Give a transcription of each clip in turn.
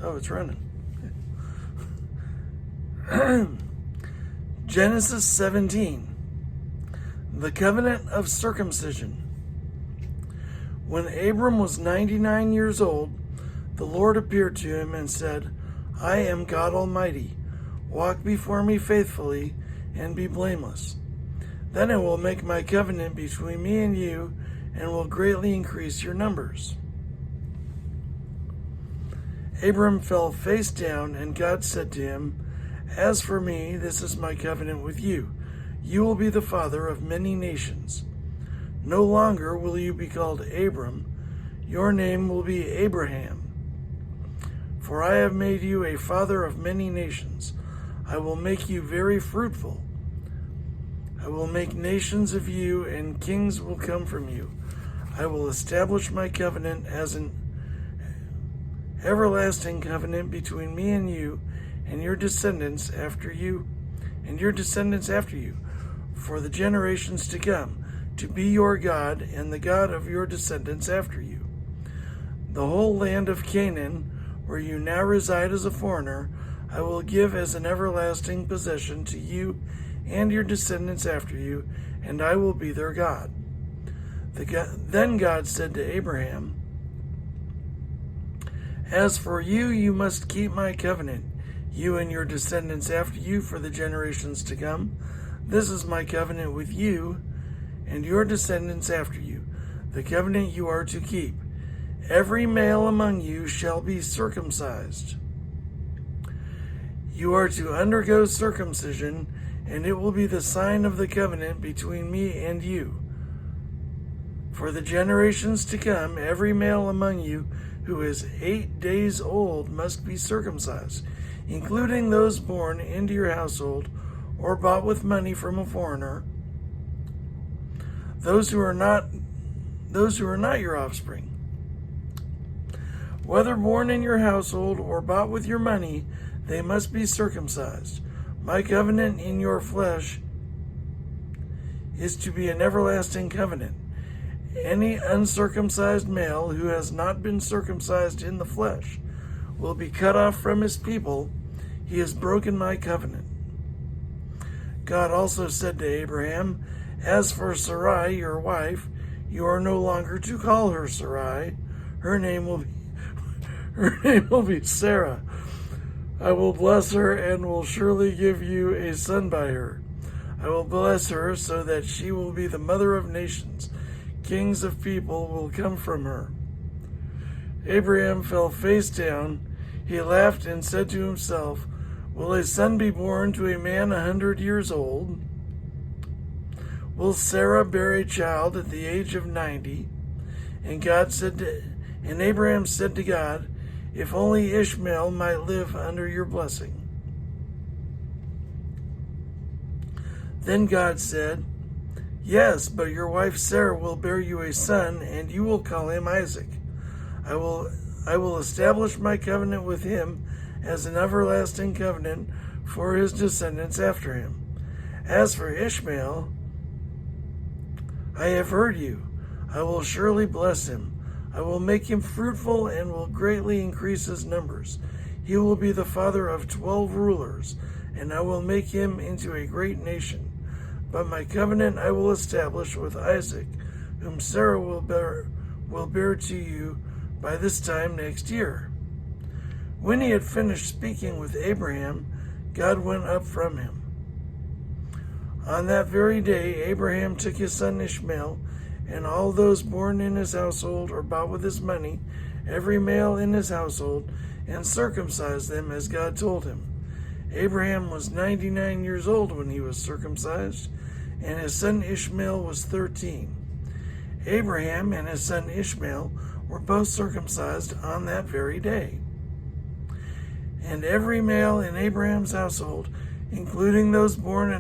Oh, it's running. Genesis 17. The covenant of circumcision. When Abram was 99 years old, the Lord appeared to him and said, I am God Almighty. Walk before me faithfully and be blameless. Then I will make my covenant between me and you and will greatly increase your numbers. Abram fell face down, and God said to him, As for me, this is my covenant with you. You will be the father of many nations. No longer will you be called Abram. Your name will be Abraham. For I have made you a father of many nations. I will make you very fruitful. I will make nations of you, and kings will come from you. I will establish my covenant as an everlasting covenant between me and you and your descendants after you, for the generations to come, to be your God and the God of your descendants after you. The whole land of Canaan, where you now reside as a foreigner, I will give as an everlasting possession to you and your descendants after you, and I will be their God. Then God said to Abraham, As for you, you must keep my covenant, you and your descendants after you for the generations to come. This is my covenant with you and your descendants after you, the covenant you are to keep. Every male among you shall be circumcised. You are to undergo circumcision, and it will be the sign of the covenant between me and you. For the generations to come, every male among you who is 8 days old must be circumcised, including those born into your household or bought with money from a foreigner, those who are not your offspring. Whether born in your household or bought with your money, they must be circumcised. My covenant in your flesh is to be an everlasting covenant. Any uncircumcised male who has not been circumcised in the flesh will be cut off from his people. He has broken my covenant. God also said to Abraham, As for Sarai, your wife, you are no longer to call her Sarai. Her name will be Sarah. I will bless her and will surely give you a son by her. I will bless her so that she will be the mother of nations. Kings of people will come from her. Abraham fell face down. He laughed and said to himself, Will a son be born to a man 100 years old? Will Sarah bear a child at the age of 90? And Abraham said to God, If only Ishmael might live under your blessing. Then God said, Yes, but your wife Sarah will bear you a son, and you will call him Isaac. I will establish my covenant with him as an everlasting covenant for his descendants after him. As for Ishmael, I have heard you. I will surely bless him. I will make him fruitful and will greatly increase his numbers. He will be the father of 12 rulers, and I will make him into a great nation. But my covenant I will establish with Isaac, whom Sarah will bear to you by this time next year. When he had finished speaking with Abraham, God went up from him. On that very day, Abraham took his son Ishmael, and all those born in his household or bought with his money, every male in his household, and circumcised them as God told him. Abraham was 99 years old when he was circumcised, and his son Ishmael was 13. Abraham and his son Ishmael were both circumcised on that very day. And every male in Abraham's household, including those born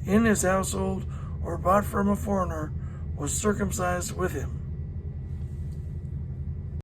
in his household or bought from a foreigner, was circumcised with him.